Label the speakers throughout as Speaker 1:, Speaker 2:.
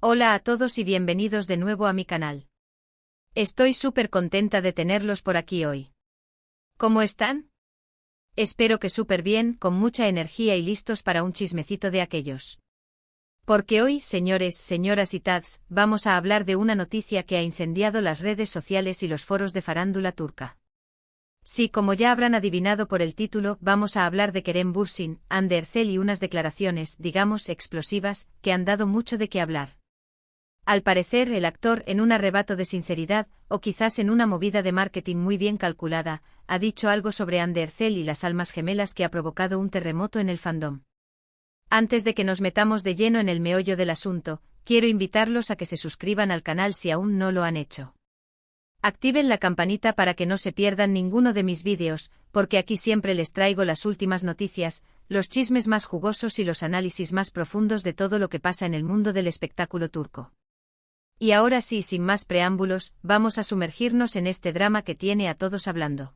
Speaker 1: Hola a todos y bienvenidos de nuevo a mi canal. Estoy súper contenta de tenerlos por aquí hoy. ¿Cómo están? Espero que súper bien, con mucha energía y listos para un chismecito de aquellos. Porque hoy, señores, señoras y tads, vamos a hablar de una noticia que ha incendiado las redes sociales y los foros de farándula turca. Sí, como ya habrán adivinado por el título, vamos a hablar de Kerem Bürsin, Hande Erçel y unas declaraciones, digamos, explosivas, que han dado mucho de qué hablar. Al parecer, el actor, en un arrebato de sinceridad, o quizás en una movida de marketing muy bien calculada, ha dicho algo sobre Hande Erçel y las almas gemelas que ha provocado un terremoto en el fandom. Antes de que nos metamos de lleno en el meollo del asunto, quiero invitarlos a que se suscriban al canal si aún no lo han hecho. Activen la campanita para que no se pierdan ninguno de mis vídeos, porque aquí siempre les traigo las últimas noticias, los chismes más jugosos y los análisis más profundos de todo lo que pasa en el mundo del espectáculo turco. Y ahora sí, sin más preámbulos, vamos a sumergirnos en este drama que tiene a todos hablando.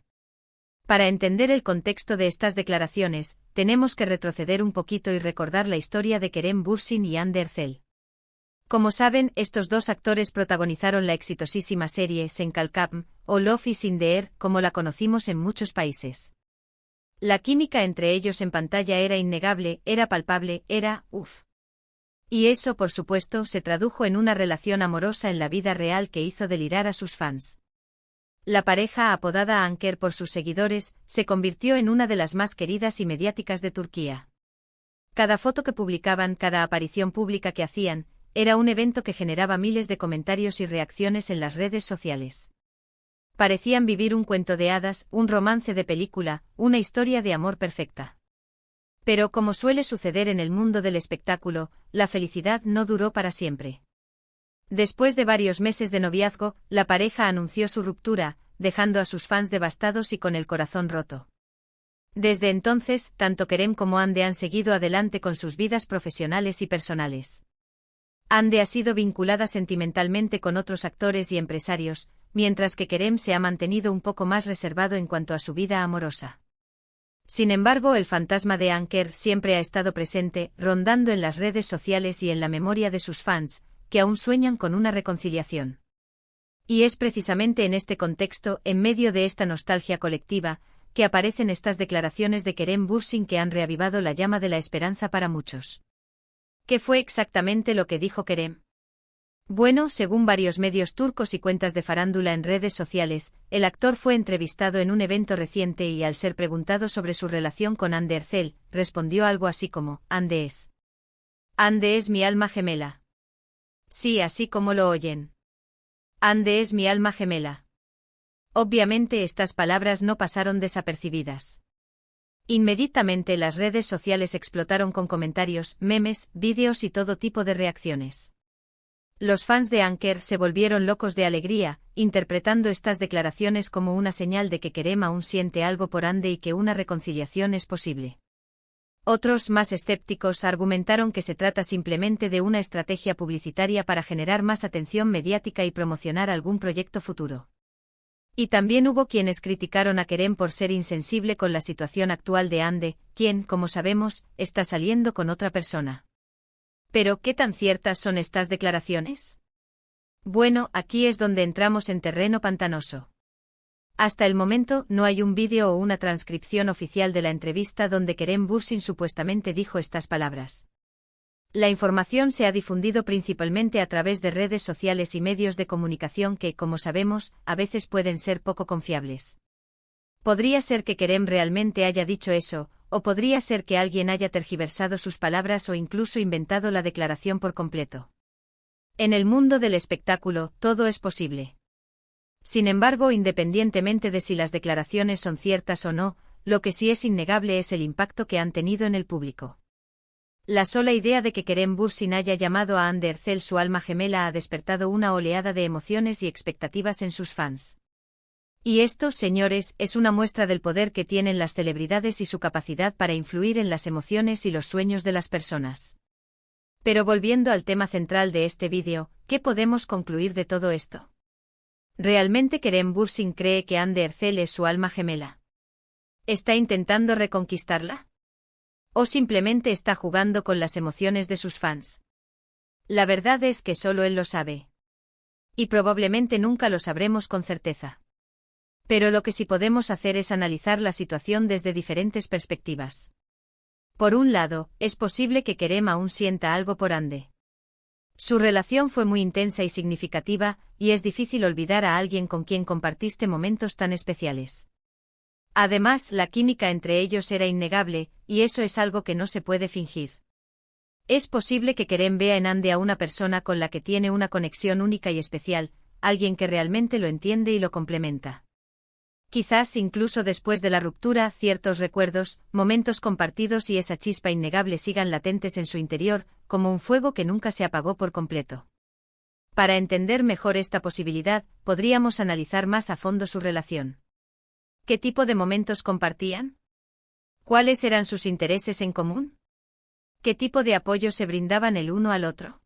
Speaker 1: Para entender el contexto de estas declaraciones, tenemos que retroceder un poquito y recordar la historia de Kerem Bürsin y Hande Erçel. Como saben, estos dos actores protagonizaron la exitosísima serie Sen Kalkam, o Love is in the Air, como la conocimos en muchos países. La química entre ellos en pantalla era innegable, era palpable, era, uff. Y eso, por supuesto, se tradujo en una relación amorosa en la vida real que hizo delirar a sus fans. La pareja, apodada Anker por sus seguidores, se convirtió en una de las más queridas y mediáticas de Turquía. Cada foto que publicaban, cada aparición pública que hacían, era un evento que generaba miles de comentarios y reacciones en las redes sociales. Parecían vivir un cuento de hadas, un romance de película, una historia de amor perfecta. Pero, como suele suceder en el mundo del espectáculo, la felicidad no duró para siempre. Después de varios meses de noviazgo, la pareja anunció su ruptura, dejando a sus fans devastados y con el corazón roto. Desde entonces, tanto Kerem como Hande han seguido adelante con sus vidas profesionales y personales. Hande ha sido vinculada sentimentalmente con otros actores y empresarios, mientras que Kerem se ha mantenido un poco más reservado en cuanto a su vida amorosa. Sin embargo, el fantasma de Anker siempre ha estado presente, rondando en las redes sociales y en la memoria de sus fans, que aún sueñan con una reconciliación. Y es precisamente en este contexto, en medio de esta nostalgia colectiva, que aparecen estas declaraciones de Kerem Bürsin que han reavivado la llama de la esperanza para muchos. ¿Qué fue exactamente lo que dijo Kerem? Bueno, según varios medios turcos y cuentas de farándula en redes sociales, el actor fue entrevistado en un evento reciente y al ser preguntado sobre su relación con Hande Erçel, respondió algo así como, Hande es mi alma gemela. Sí, así como lo oyen. Hande es mi alma gemela. Obviamente estas palabras no pasaron desapercibidas. Inmediatamente las redes sociales explotaron con comentarios, memes, vídeos y todo tipo de reacciones. Los fans de Anker se volvieron locos de alegría, interpretando estas declaraciones como una señal de que Kerem aún siente algo por Hande y que una reconciliación es posible. Otros, más escépticos, argumentaron que se trata simplemente de una estrategia publicitaria para generar más atención mediática y promocionar algún proyecto futuro. Y también hubo quienes criticaron a Kerem por ser insensible con la situación actual de Hande, quien, como sabemos, está saliendo con otra persona. ¿Pero qué tan ciertas son estas declaraciones? Bueno, aquí es donde entramos en terreno pantanoso. Hasta el momento, no hay un vídeo o una transcripción oficial de la entrevista donde Kerem Bürsin supuestamente dijo estas palabras. La información se ha difundido principalmente a través de redes sociales y medios de comunicación que, como sabemos, a veces pueden ser poco confiables. Podría ser que Kerem realmente haya dicho eso, o podría ser que alguien haya tergiversado sus palabras o incluso inventado la declaración por completo. En el mundo del espectáculo, todo es posible. Sin embargo, independientemente de si las declaraciones son ciertas o no, lo que sí es innegable es el impacto que han tenido en el público. La sola idea de que Kerem Bürsin haya llamado a Hande Erçel su alma gemela ha despertado una oleada de emociones y expectativas en sus fans. Y esto, señores, es una muestra del poder que tienen las celebridades y su capacidad para influir en las emociones y los sueños de las personas. Pero volviendo al tema central de este vídeo, ¿qué podemos concluir de todo esto? ¿Realmente Kerem Bürsin cree que Hande Erçel es su alma gemela? ¿Está intentando reconquistarla? ¿O simplemente está jugando con las emociones de sus fans? La verdad es que solo él lo sabe. Y probablemente nunca lo sabremos con certeza. Pero lo que sí podemos hacer es analizar la situación desde diferentes perspectivas. Por un lado, es posible que Kerem aún sienta algo por Ande. Su relación fue muy intensa y significativa, y es difícil olvidar a alguien con quien compartiste momentos tan especiales. Además, la química entre ellos era innegable, y eso es algo que no se puede fingir. Es posible que Kerem vea en Ande a una persona con la que tiene una conexión única y especial, alguien que realmente lo entiende y lo complementa. Quizás incluso después de la ruptura, ciertos recuerdos, momentos compartidos y esa chispa innegable sigan latentes en su interior, como un fuego que nunca se apagó por completo. Para entender mejor esta posibilidad, podríamos analizar más a fondo su relación. ¿Qué tipo de momentos compartían? ¿Cuáles eran sus intereses en común? ¿Qué tipo de apoyo se brindaban el uno al otro?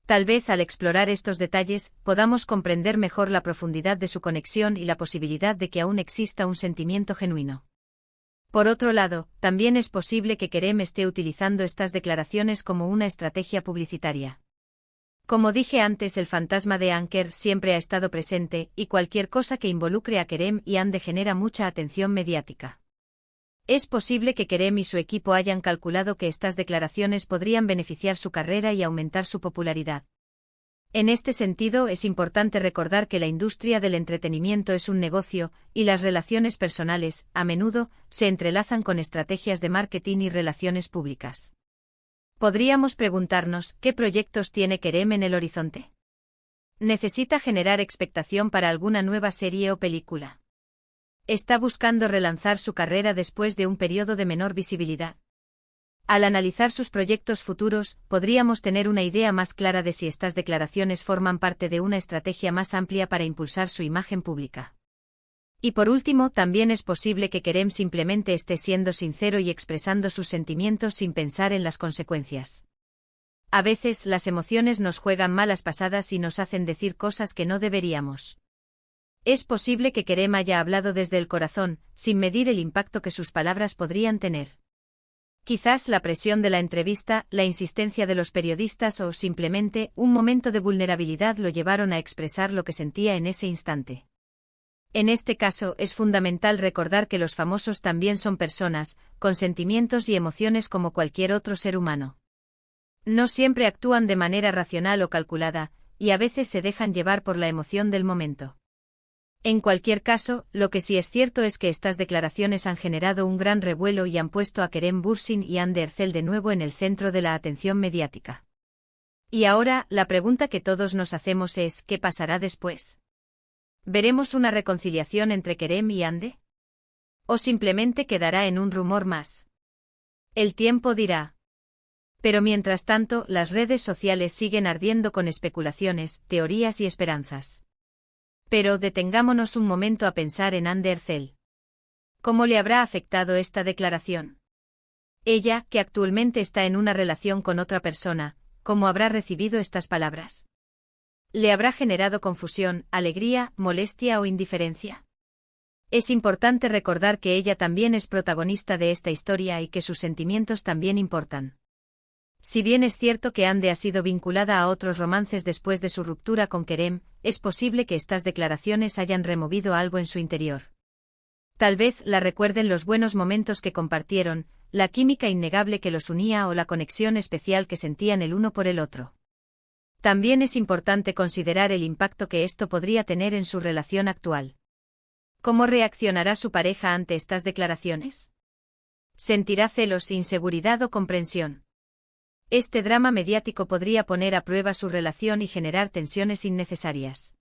Speaker 1: Tal vez al explorar estos detalles, podamos comprender mejor la profundidad de su conexión y la posibilidad de que aún exista un sentimiento genuino. Por otro lado, también es posible que Kerem esté utilizando estas declaraciones como una estrategia publicitaria. Como dije antes, el fantasma de Anker siempre ha estado presente, y cualquier cosa que involucre a Kerem y Ande genera mucha atención mediática. Es posible que Kerem y su equipo hayan calculado que estas declaraciones podrían beneficiar su carrera y aumentar su popularidad. En este sentido, es importante recordar que la industria del entretenimiento es un negocio, y las relaciones personales, a menudo, se entrelazan con estrategias de marketing y relaciones públicas. Podríamos preguntarnos, ¿qué proyectos tiene Kerem en el horizonte? ¿Necesita generar expectación para alguna nueva serie o película? ¿Está buscando relanzar su carrera después de un periodo de menor visibilidad? Al analizar sus proyectos futuros, podríamos tener una idea más clara de si estas declaraciones forman parte de una estrategia más amplia para impulsar su imagen pública. Y por último, también es posible que Kerem simplemente esté siendo sincero y expresando sus sentimientos sin pensar en las consecuencias. A veces, las emociones nos juegan malas pasadas y nos hacen decir cosas que no deberíamos. Es posible que Kerem haya hablado desde el corazón, sin medir el impacto que sus palabras podrían tener. Quizás la presión de la entrevista, la insistencia de los periodistas o simplemente un momento de vulnerabilidad lo llevaron a expresar lo que sentía en ese instante. En este caso, es fundamental recordar que los famosos también son personas, con sentimientos y emociones como cualquier otro ser humano. No siempre actúan de manera racional o calculada, y a veces se dejan llevar por la emoción del momento. En cualquier caso, lo que sí es cierto es que estas declaraciones han generado un gran revuelo y han puesto a Kerem Bürsin y Hande Erçel de nuevo en el centro de la atención mediática. Y ahora, la pregunta que todos nos hacemos es, ¿qué pasará después? ¿Veremos una reconciliación entre Kerem y Hande? ¿O simplemente quedará en un rumor más? El tiempo dirá. Pero mientras tanto, las redes sociales siguen ardiendo con especulaciones, teorías y esperanzas. Pero detengámonos un momento a pensar en Hande Erçel. ¿Cómo le habrá afectado esta declaración? Ella, que actualmente está en una relación con otra persona, ¿cómo habrá recibido estas palabras? ¿Le habrá generado confusión, alegría, molestia o indiferencia? Es importante recordar que ella también es protagonista de esta historia y que sus sentimientos también importan. Si bien es cierto que Hande ha sido vinculada a otros romances después de su ruptura con Kerem, es posible que estas declaraciones hayan removido algo en su interior. Tal vez la recuerden los buenos momentos que compartieron, la química innegable que los unía o la conexión especial que sentían el uno por el otro. También es importante considerar el impacto que esto podría tener en su relación actual. ¿Cómo reaccionará su pareja ante estas declaraciones? ¿Sentirá celos, inseguridad o comprensión? Este drama mediático podría poner a prueba su relación y generar tensiones innecesarias.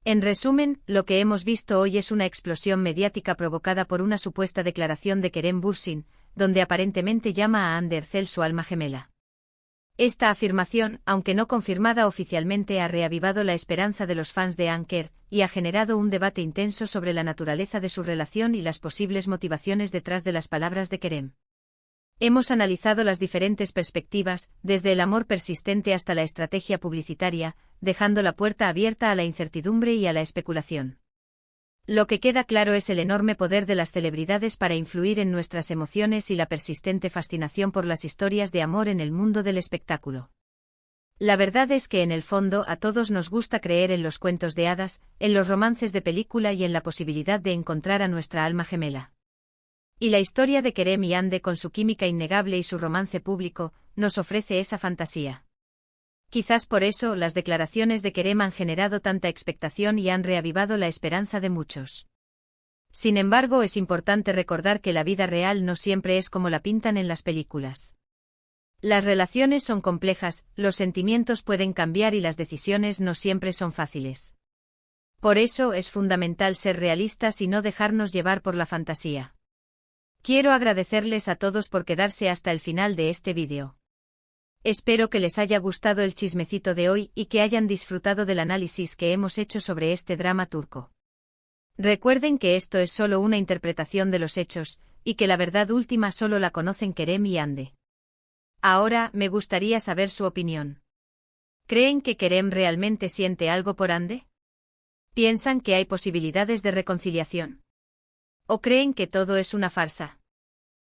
Speaker 1: En resumen, lo que hemos visto hoy es una explosión mediática provocada por una supuesta declaración de Kerem Bürsin, donde aparentemente llama a Hande Erçel su alma gemela. Esta afirmación, aunque no confirmada oficialmente, ha reavivado la esperanza de los fans de Anker, y ha generado un debate intenso sobre la naturaleza de su relación y las posibles motivaciones detrás de las palabras de Kerem. Hemos analizado las diferentes perspectivas, desde el amor persistente hasta la estrategia publicitaria, dejando la puerta abierta a la incertidumbre y a la especulación. Lo que queda claro es el enorme poder de las celebridades para influir en nuestras emociones y la persistente fascinación por las historias de amor en el mundo del espectáculo. La verdad es que en el fondo a todos nos gusta creer en los cuentos de hadas, en los romances de película y en la posibilidad de encontrar a nuestra alma gemela. Y la historia de Kerem y Ande con su química innegable y su romance público, nos ofrece esa fantasía. Quizás por eso las declaraciones de Kerem han generado tanta expectación y han reavivado la esperanza de muchos. Sin embargo, es importante recordar que la vida real no siempre es como la pintan en las películas. Las relaciones son complejas, los sentimientos pueden cambiar y las decisiones no siempre son fáciles. Por eso es fundamental ser realistas y no dejarnos llevar por la fantasía. Quiero agradecerles a todos por quedarse hasta el final de este vídeo. Espero que les haya gustado el chismecito de hoy y que hayan disfrutado del análisis que hemos hecho sobre este drama turco. Recuerden que esto es solo una interpretación de los hechos, y que la verdad última solo la conocen Kerem y Ande. Ahora, me gustaría saber su opinión. ¿Creen que Kerem realmente siente algo por Ande? ¿Piensan que hay posibilidades de reconciliación? ¿O creen que todo es una farsa?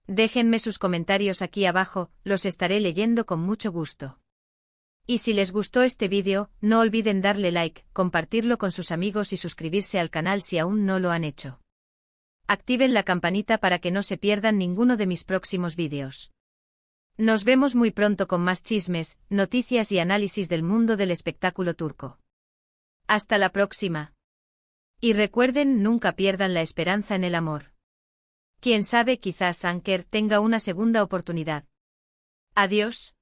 Speaker 1: Déjenme sus comentarios aquí abajo, los estaré leyendo con mucho gusto. Y si les gustó este vídeo, no olviden darle like, compartirlo con sus amigos y suscribirse al canal si aún no lo han hecho. Activen la campanita para que no se pierdan ninguno de mis próximos vídeos. Nos vemos muy pronto con más chismes, noticias y análisis del mundo del espectáculo turco. Hasta la próxima. Y recuerden, nunca pierdan la esperanza en el amor. Quién sabe, quizás Anker tenga una segunda oportunidad. Adiós.